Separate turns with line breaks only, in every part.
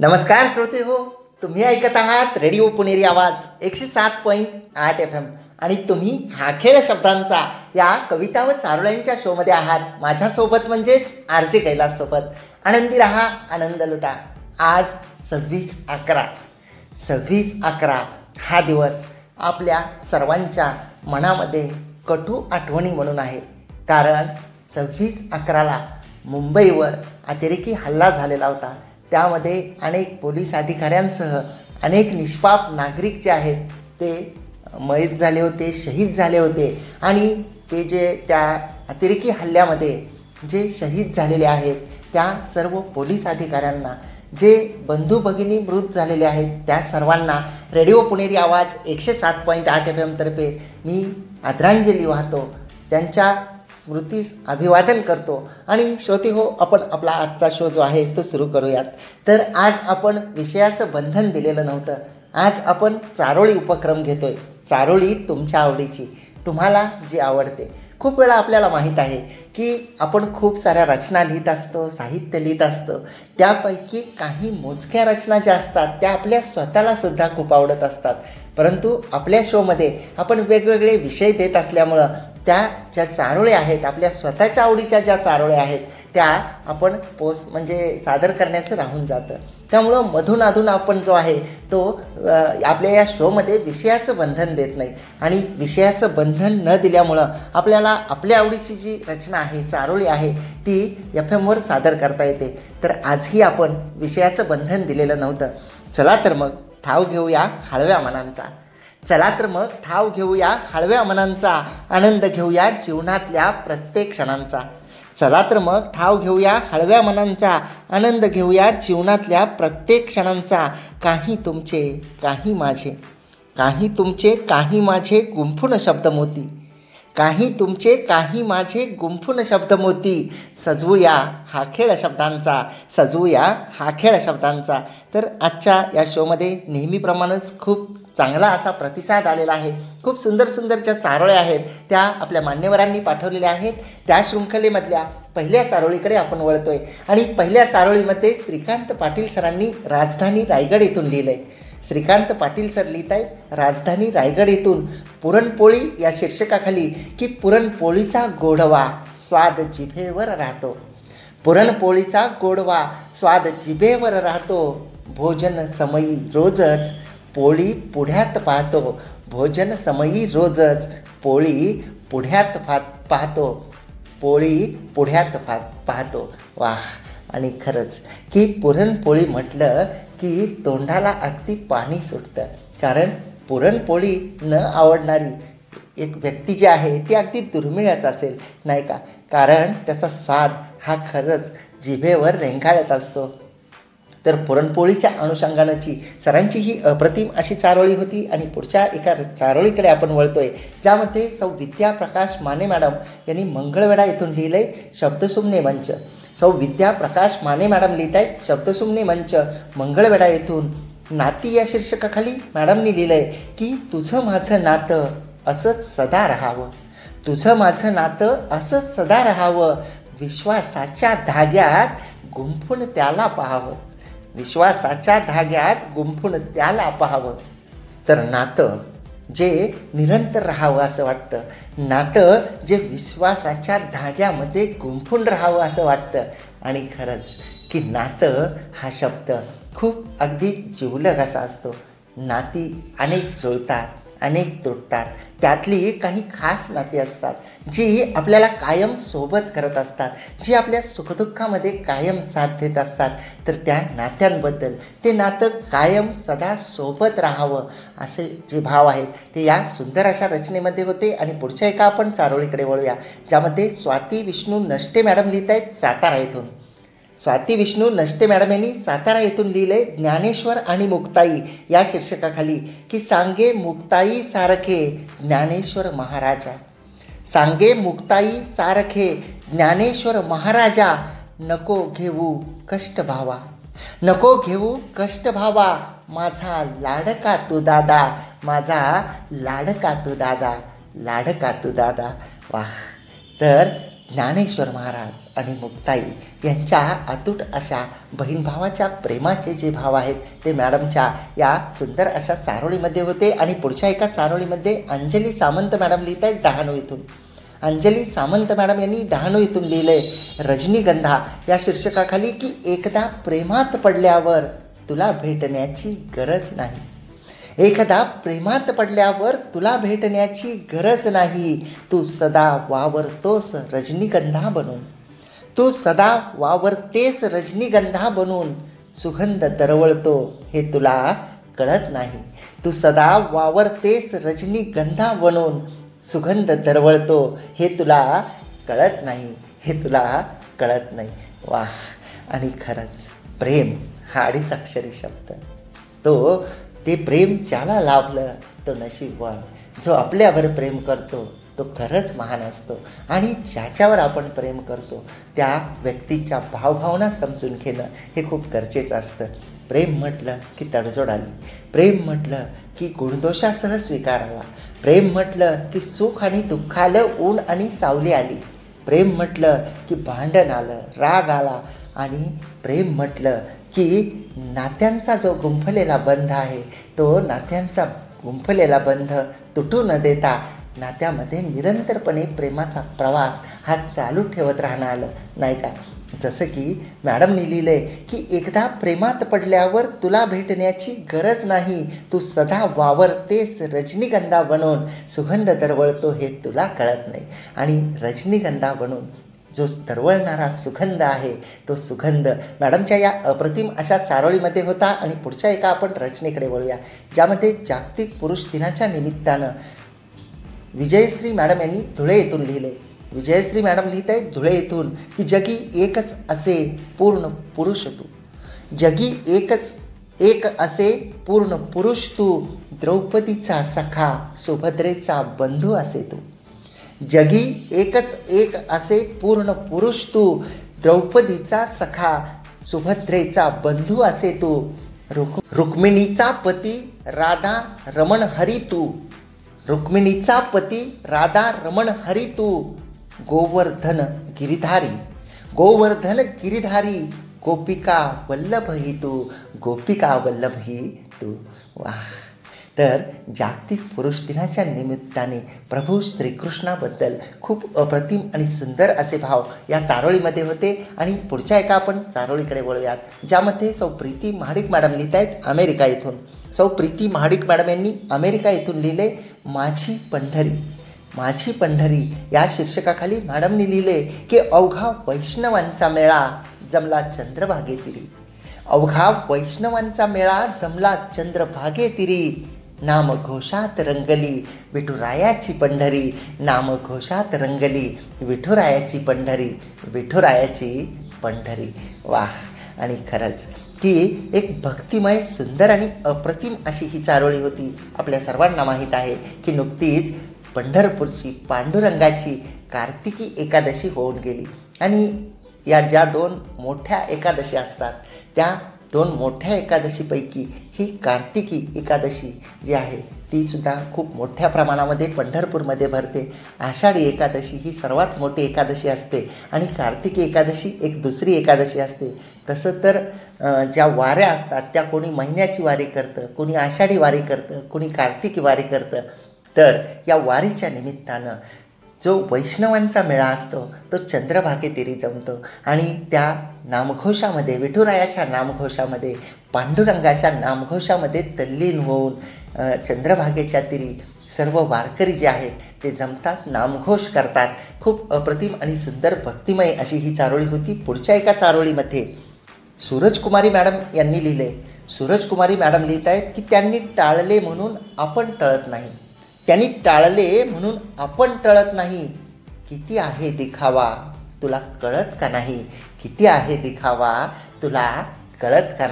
नमस्कार श्रोते हो, तुम्ही ऐकत आहात रेडिओ पुणेरी आवाज 107.8 FM आणि तुम्ही हा खेळ शब्दांचा या कविता व चारोळ्यांच्या शोमध्ये आहात. माझ्यासोबत म्हणजेच RJ कैलाससोबत. आनंदी रहा, आनंद लुटा. आज 26/11 हा दिवस आपल्या सर्वांच्या मनामध्ये कटू आठवणी म्हणून आहे. कारण 26/11ला मुंबईवर अतिरेकी हल्ला झालेला होता. त्यामध्ये अनेक पोलीस अधिकाऱ्यांसह अनेक निष्पाप नागरिक जे आहेत ते मयत झाले होते, शहीद झाले होते. आणि ते जे त्या अतिरेकी हल्ल्यामध्ये जे शहीद झालेले आहेत त्या सर्व पोलीस अधिकाऱ्यांना, जे बंधू भगिनी मृत झालेले आहेत त्या सर्वांना रेडिओ पुणेरी आवाज 107.8 FM तर्फे मी आदरांजली वाहतो, त्यांच्या स्मृतीस अभिवादन करतो. आणि श्रोते हो, आपण आपला आजचा शो जो आहे तो सुरू करूयात. तर आज आपण विषयाचं बंधन दिलेलं नव्हतं. आज आपण चारोळी उपक्रम घेतोय. चारोळी तुमच्या आवडीची, तुम्हाला जी आवडते. खूप वेळा आपल्याला माहीत आहे की आपण खूप साऱ्या रचना लिहित असतो, साहित्य लिहित असतो. त्यापैकी काही मोजक्या रचना ज्या असतात त्या आपल्या स्वतःला सुद्धा खूप आवडत असतात. परंतु आपल्या शोमध्ये आपण वेगवेगळे विषय देत असल्यामुळं त्या ज्या चारोळ्या आहेत, आपल्या स्वतःच्या आवडीच्या ज्या चारोळ्या आहेत त्या आपण म्हणजे सादर करण्याचं राहून जातं. त्यामुळं मधून अधून आपण जो आहे तो आपल्या या शोमध्ये विषयाचं बंधन देत नाही. आणि विषयाचं बंधन न दिल्यामुळं आपल्याला आपल्या आवडीची जी रचना आहे, चारोळी आहे, ती FM वर सादर करता येते. तर आजही आपण विषयाचं बंधन दिलेलं नव्हतं. चला तर मग ठाव घेऊया हळव्या मनांचा. चला तर मग ठाव घेऊया हळव्या मनांचा, आनंद घेऊया जीवनातल्या प्रत्येक क्षणांचा. चला तर मग ठाव घेऊया हळव्या मनांचा, आनंद घेऊया जीवनातल्या प्रत्येक क्षणांचा. काही तुमचे, काही माझे, काही तुमचे, काही माझे गुंफून शब्द मोती. काही तुमचे, काही माझे गुंफून शब्द मोती. सजवूया हा खेळ शब्दांचा, सजवूया हा खेळ शब्दांचा. तर आजच्या या शोमध्ये नेहमीप्रमाणेच खूप चांगला असा प्रतिसाद आलेला आहे. खूप सुंदर सुंदर ज्या चारोळ्या आहेत त्या आपल्या मान्यवरांनी पाठवलेल्या आहेत. त्या शृंखलेमधल्या पहिल्या चारोळीकडे आपण वळतोय. आणि पहिल्या चारोळीमध्ये श्रीकांत पाटील सरांनी राजधानी रायगड येथून लिहिलं आहे. श्रीकांत पाटील सर लिहित आहेत राजधानी रायगड येथून पुरणपोळी या शीर्षकाखाली की पुरणपोळीचा गोडवा स्वाद जिभेवर राहतो. पुरणपोळीचा गोडवा स्वाद जिभेवर राहतो. भोजन समयी रोजच पोळी पुढ्यात पाहतो. भोजन समयी रोजच पोळी पुढ्यात पाहतो. पोळी पुढ्यात पाहतो. वाह! आणि खरंच की पुरणपोळी म्हटलं की तोंडाला अगदी पाणी सुटतं. कारण पुरणपोळी न आवडणारी एक व्यक्ती जी आहे ती अगदी दुर्मिळच असेल, नाही का? कारण त्याचा स्वाद हा खरंच जिभेवर रेंगाळत असतो. तर पुरणपोळीच्या अनुषंगानेची सरांची ही अप्रतिम अशी चारोळी होती. आणि पुढच्या एका चारोळीकडे आपण वळतोय, ज्यामध्ये सौ विद्या प्रकाश माने मॅडम यांनी मंगळवेढा येथून लिहिलं आहे शब्दसुमने मंच. सौ विद्या प्रकाश माने मॅडम लिहित आहेत शब्दसुमने मंच मंगळवेढा येथून. नाती या शीर्षकाखाली मॅडमनी लिहिलं आहे की तुझं माझं नातं असंच सदा राहावं. तुझं माझं नातं असंच सदा राहावं. विश्वासाच्या धाग्यात गुंफून त्याला पाहावं. विश्वासाच्या धाग्यात गुंफून त्याला पाहावं. तर नातं जे निरंतर राहावं असं वाटतं, नातं जे विश्वासाच्या धाग्यामध्ये गुंफून राहावं असं वाटतं. आणि खरंच की नातं हा शब्द खूप अगदी जिवलग असा असतो. नाती अनेक जुळतात, अनेक तुटतात. त्यातली काही खास नाती असतात जी आपल्याला कायम सोबत करत असतात, जी आपल्या सुखदुःखामध्ये कायम साथ देत असतात. तर त्या नात्यांबद्दल, ते नातं कायम सदा सोबत राहावं असे जे भाव आहेत ते या सुंदर अशा रचनेमध्ये होते. आणि पुढच्या एका आपण चारोळीकडे वळूया, ज्यामध्ये स्वाती विष्णू नष्टे मॅडम लिहित आहेत सातारा येथून. स्वाती विष्णू नष्टे मॅडम यांनी सातारा येथून लिहिले ज्ञानेश्वर आणि मुक्ताई या शीर्षकाखाली की सांगे मुक्ताई सारखे ज्ञानेश्वर महाराजा. सांगे मुक्ताई सारखे ज्ञानेश्वर महाराजा. नको घेऊ कष्ट भावा, नको घेऊ कष्ट भावा. माझा लाडका तू दादा, माझा लाडका तू दादा, लाडका तू दादा. वाह! तर ज्ञानेश्वर महाराज आणि मुक्ताई यांच्या अतूट अशा बहीण भावाच्या प्रेमाचे जे भाव आहेत ते मॅडमच्या या सुंदर अशा चारोळीमध्ये होते. आणि पुढच्या एका चारोळीमध्ये अंजली सामंत मॅडम लिहित आहेत डहाणू इथून. अंजली सामंत मॅडम यांनी डहाणू इथून लिहिलं आहे रजनीगंधा या शीर्षकाखाली की एकदा प्रेमात पडल्यावर तुला भेटण्याची गरज नाही. एकदा प्रेमात पडल्यावर तुला भेटण्याची गरज नाही. तू सदा वावरतोस रजनीगंधा बनून. तू सदा वावरतेस रजनीगंधा बनून. सुगंध दरवळतो हे तुला कळत नाही. तू सदा वावरतेस रजनीगंधा बनून. सुगंध दरवळतो हे तुला कळत नाही. हे तुला कळत नाही. वाह. आणि खरंच प्रेम हा अडीच अक्षरी शब्द, तो ते प्रेम ज्याला लाभलं तो नशीबवान. जो आपल्यावर प्रेम करतो तो खरंच महान असतो. आणि ज्याच्यावर आपण प्रेम करतो त्या व्यक्तीच्या भावभावना समजून घेणं हे खूप गरजेचं असतं. प्रेम म्हटलं की तडजोड आली. प्रेम म्हटलं की गुणदोषासह स्वीकार आला. प्रेम म्हटलं की सुख आणि दुःख आलं, ऊन आणि सावली आली. प्रेम म्हटलं की भांडण आलं, राग आला. आणि प्रेम म्हटलं की नात्यांचा जो गुंफलेला बंध आहे तो नात्यांचा गुंफलेला बंध तुटू न देता नात्यामध्ये निरंतरपणे प्रेमाचा प्रवास हा चालू ठेवत राहणं आलं, नाही का? जसं की मॅडमनी लिहिलं आहे की एकदा प्रेमात पडल्यावर तुला भेटण्याची गरज नाही. तू सदा वावरतेस रजनीगंधा बनून. सुगंध दरवळतो हे तुला कळत नाही. आणि रजनीगंधा बनून जो दरवळणारा सुगंध आहे तो सुगंध मॅडमच्या या अप्रतिम अशा चारोळीमध्ये होता. आणि पुढच्या एका आपण रचनेकडे वळूया ज्यामध्ये जागतिक पुरुष दिनाच्या निमित्तानं विजयश्री मॅडम यांनी धुळे येथून लिहिले. विजयश्री मॅडम लिहित आहेत धुळे येथून की जगी एकच असे पूर्ण पुरुष तू. जगी एक असे पूर्ण पुरुष तू. द्रौपदीचा सखा सुभद्रेचा बंधू असे तू. जगी एकच एक असे पूर्ण पुरुष तू. द्रौपदीचा सखा सुभद्रेचा बंधू असे तू. रुक्मिणीचा पती राधा रमण हरी तू. रुक्मिणीचा पती राधा रमण हरी तू. गोवर्धन गिरिधारी गोपिका वल्लभ ही तू. गोपिका वल्लभ ही तू. वाह. तर जागतिक पुरुष दिनाच्या निमित्ताने प्रभू श्रीकृष्णाबद्दल खूप अप्रतिम आणि सुंदर असे भाव या चारोळीमध्ये होते. आणि पुढच्या एका आपण चारोळीकडे वळूयात ज्यामध्ये सौ प्रीती महाडिक मॅडम लिहित आहेत अमेरिका येथून. सौ प्रीती महाडिक मॅडम यांनी अमेरिका येथून लिहिले माझी पंढरी या शीर्षकाखाली मॅडमनी लिहिले की अवघा वैष्णवांचा मेळा जमला चंद्रभागेतिरी. अवघा वैष्णवांचा मेळा जमला चंद्रभागेतिरी. नामघोषात रंगली विठुरायाची पंढरी. नामघोषात रंगली विठुरायाची पंढरी. वाह. आणि खरंच की एक भक्तिमय सुंदर आणि अप्रतिम अशी ही चारोळी होती. आपल्या सर्वांना माहीत आहे की नुकतीच पंढरपूरची पांडुरंगाची कार्तिकी एकादशी होऊन गेली. आणि या ज्या दोन मोठ्या एकादशी असतात त्या दोन मोठ्या एकादशीपैकी ही कार्तिकी एकादशी जी आहे ती सुद्धा खूप मोठ्या प्रमाणामध्ये पंढरपूरमध्ये भरते. आषाढी एकादशी ही सर्वात मोठी एकादशी असते आणि कार्तिकी एकादशी एक दुसरी एकादशी असते. तसं तर ज्या वाऱ्या असतात त्या कोणी महिन्याची वारी करतं, कोणी आषाढी वारी करतं, कोणी कार्तिकी वारी करतं. तर या वारीच्या निमित्तानं जो वैष्णवांचा मेळा असतो तो चंद्रभागेतिरी जमतो. आणि त्या नामघोषामध्ये विठुरायाच्या नामघोषामध्ये पांडुरंगाच्या नामघोषामध्ये तल्लीन होऊन चंद्रभागेच्या तिरी सर्व वारकरी जे आहेत ते जमतात, नामघोष करतात. खूप अप्रतिम आणि सुंदर भक्तिमय अशी ही चारोळी होती. पुढच्या एका चारोळीमध्ये सूरजकुमारी मॅडम यांनी लिहिले. सूरजकुमारी मॅडम लिहित आहेत की त्यांनी टाळले म्हणून आपण टळत नाही. त्यांनी टाळले म्हणून आपण टळत नाही. किती आहे दिखावा तुला कळत का नाही. किती आहे दिखावा तुला कळत का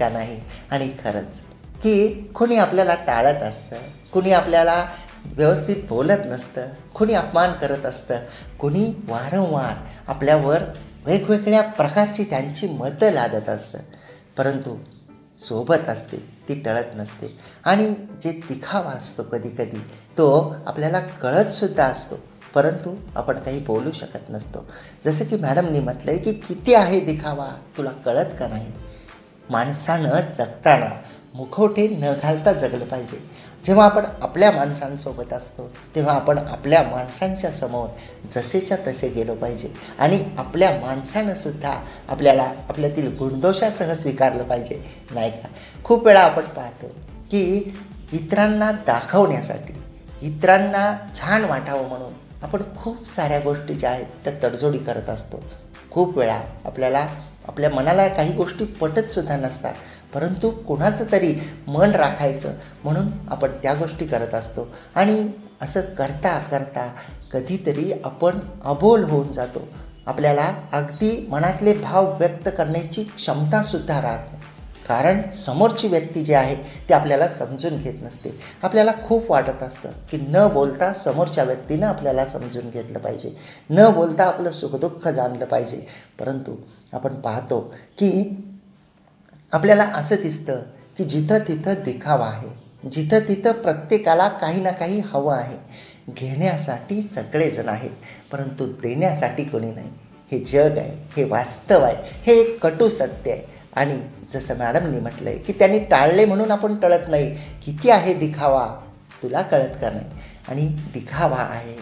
नाही. आणि खरंच की कोणी आपल्याला टाळत असतं, कोणी आपल्याला व्यवस्थित बोलत नसतं, कोणी अपमान करत असतं, कोणी वारंवार आपल्यावर वेगवेगळ्या प्रकारची त्यांची मतं लादत असतं. परंतु सोबत असते ती टळत नसते. आणि जे दिखावा असतो कधी कधी तो आपल्याला कळतसुद्धा असतो. परंतु आपण काही बोलू शकत नसतो. जसं की मॅडमनी म्हटलं आहे की किती आहे दिखावा तुला कळत का नाही. माणसानं जगताना मुखवटे न घालता जगलं पाहिजे. जेव्हा आपण आपल्या माणसांसोबत असतो तेव्हा आपण आपल्या माणसांच्या समोर जसेच्या तसे गेलो पाहिजे आणि आपल्या माणसानंसुद्धा आपल्याला आपल्यातील गुणदोषासह स्वीकारलं पाहिजे, नाही का. खूप वेळा आपण पाहतो की इतरांना दाखवण्यासाठी, इतरांना छान वाटावं म्हणून आपण खूप साऱ्या गोष्टी ज्या आहेत त्या तडजोडी करत असतो. खूप वेळा आपल्याला आपल्या मनाला काही गोष्टी पटतसुद्धा नसतात, परंतु कोणाचं तरी मन राखायचं म्हणून आपण त्या गोष्टी करत असतो आणि असं करता करता कधीतरी आपण अबोल होऊन जातो. आपल्याला अगदी मनातले भाव व्यक्त करण्याची क्षमतासुद्धा राहत नाही, कारण समोरची व्यक्ती जी आहे ती आपल्याला समजून घेत नसते. आपल्याला खूप वाटत असतं की न बोलता समोरच्या व्यक्तीनं आपल्याला समजून घेतलं पाहिजे, न बोलता आपलं सुखदुःख जाणलं पाहिजे. परंतु आपण पाहतो की आपल्याला असं दिसतं की जिथं तिथं दिखावा आहे, जिथं तिथं प्रत्येकाला काही ना काही हवं आहे. घेण्यासाठी सगळेजण आहेत, परंतु देण्यासाठी कोणी नाही. हे जग आहे, हे वास्तव आहे, हे एक कटू सत्य आहे. आणि जसं मॅडमनी म्हटलं आहे की त्यांनी टाळले म्हणून आपण टळत नाही. किती आहे दिखावा तुला कळत का नाही. आणि दिखावा आहे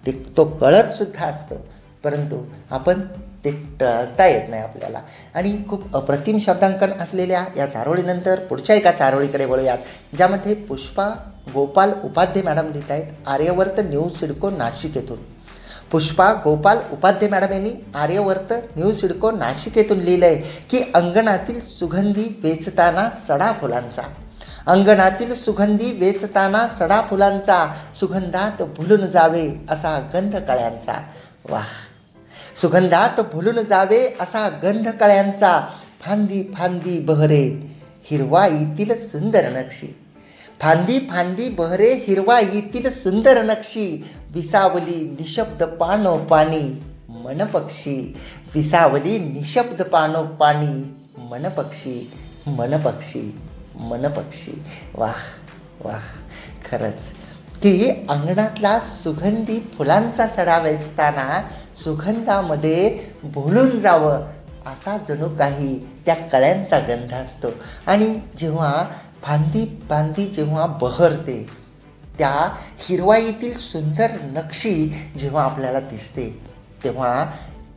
ते तो कळतसुद्धा असतो, परंतु आपण ते टळता येत नाही आपल्याला. आणि खूप अप्रतिम शब्दांकन असलेल्या या चारोळीनंतर पुढच्या एका चारोळीकडे वळूयात, ज्यामध्ये पुष्पा गोपाल उपाध्ये मॅडम लिहित आहेत आर्यवर्त न्यू सिडको नाशिक येथून. पुष्पा गोपाल उपाध्ये मॅडम यांनी आर्यवर्त न्यू सिडको नाशिक येथून लिहिलं आहे की अंगणातील सुगंधी वेचताना सडा फुलांचा, अंगणातील सुगंधी वेचताना सडा फुलांचा, सुगंधात भुलून जावे असा गंध कळ्यांचा. वाह. सुगंधात भुलून जावे असा गंध कळ्यांचा, फांदी फांदी बहरे हिरवा येतील सुंदर नक्षी, फांदी फांदी बहरे हिरवा येतील सुंदर नक्षी, विसावली निशब्द पानो पाणी मनपक्षी, विसावली निशब्द पानो पाणी मनपक्षी, मनपक्षी, मनपक्षी. वाह वाह. खरंच की अंगणातला सुगंधी फुलांचा सडा वेचताना सुगंधामध्ये भुलून जावं असा जणू काही त्या कळ्यांचा गंध असतो. आणि जेव्हा फांदी फांदी जेव्हा बहरते, त्या हिरवाईतील सुंदर नक्षी जेव्हा आपल्याला दिसते, तेव्हा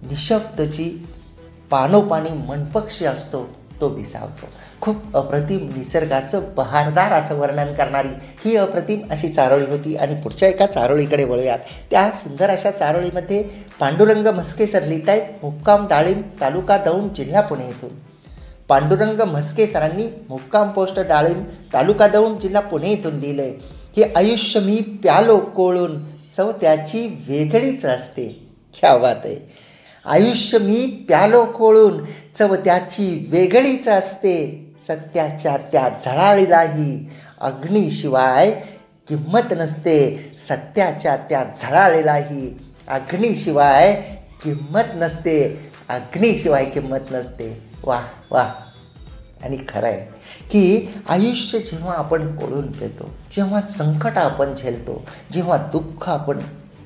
निशब्दची पानोपानी मनपक्षी असतो तो विसावतो. खूप अप्रतिम निसर्गाचं बहारदार असं वर्णन करणारी ही अप्रतिम अशी चारोळी होती. आणि पुढच्या एका चारोळीकडे वळूयात. त्या सुंदर अशा चारोळीमध्ये पांडुरंग म्हस्के सर लिहित आहेत, मुक्काम डाळिंब तालुका दौंड जिल्हा पुणे येथून. पांडुरंग म्हस्के सरांनी मुक्काम पोस्ट डाळिंब तालुका दौंड जिल्हा पुणे येथून लिहिलं आहे की आयुष्य मी प्यालो कोळून चव त्याची वेगळीच असते. क्या बात आहे. आयुष्य मी प्यालो कोळून चव त्याची वेगळीच असते, सत्याच्या त्या झळाळीलाही अग्नीशिवाय किंमत नसते, सत्याच्या त्या झळाळीलाही अग्नीशिवाय किंमत नसते, अग्नीशिवाय किंमत नसते. वाह वाह. आणि खरं आहे की आयुष्य जेव्हा आपण कोळून पेतो, जेव्हा संकट आपण झेलतो, जेव्हा दुःख आपण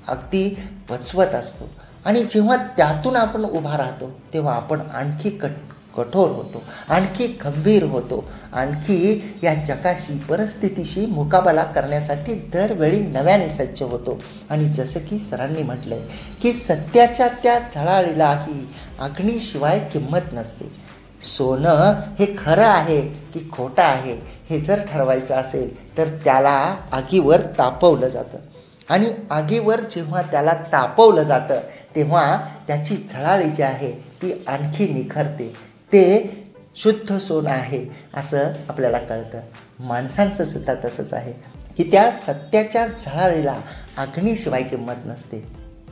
अगदी पचवत असतो आणि जेव्हा त्यातून आपण उभा राहतो, तेव्हा आपण आणखी कठोर होतो, आणखी गंभीर होतो, आणखी या जगाशी परिस्थितीशी मुकाबला करण्यासाठी दरवेळी नव्याने सज्ज होतो. आणि जसं की सरांनी म्हटलं आहे की सत्याच्या त्या झळाळीलाही अग्नीशिवाय किंमत नसते. सोनं हे खरं आहे की खोटं आहे हे जर ठरवायचं असेल तर त्याला आगीवर तापवलं जातं. आणि आगीवर जेव्हा त्याला तापवलं जातं तेव्हा त्याची झळाळी जी आहे ती आणखी निखरते. ते शुद्ध सोनं आहे असं आपल्याला कळतं. माणसांचं सुद्धा तसंच आहे की त्या सत्याच्या झळाळीला अग्नीशिवाय किंमत नसते.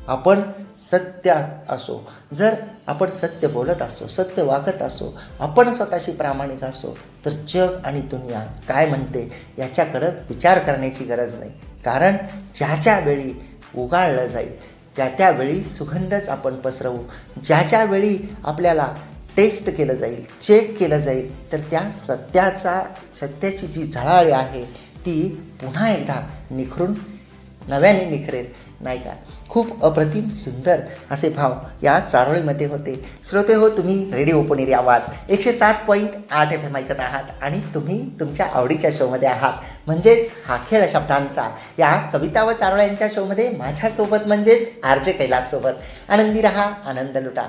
आपण सत्य असो, जर आपण सत्य बोलत असो, सत्य वागत असो, आपण स्वतःशी प्रामाणिक असो, तर जग आणि दुनिया काय म्हणते याच्याकडं विचार करण्याची गरज नाही. कारण ज्याच्या वेळी उगाळलं जाईल त्या त्यावेळी सुगंधच आपण पसरवू. ज्याच्या वेळी आपल्याला टेस्ट केलं जाईल, चेक केलं जाईल, तर त्या सत्याची जी झळाळी आहे ती पुन्हा एकदा निखरून नव्याने निखरेल. नाही का. खूप अप्रतिम सुंदर असे भाव या चारोळीमध्ये होते. श्रोते हो, तुम्ही रेडिओ पुणेरी आवाज 107.8 FM ऐकत आहात आणि तुम्ही तुमच्या आवडीच्या शोमध्ये आहात, म्हणजेच हा खेळ शब्दांचा. या कविता व चारोळ्यांच्या शोमध्ये माझ्यासोबत म्हणजेच RJ कैलाससोबत. आनंदी रहा, आनंद लुटा.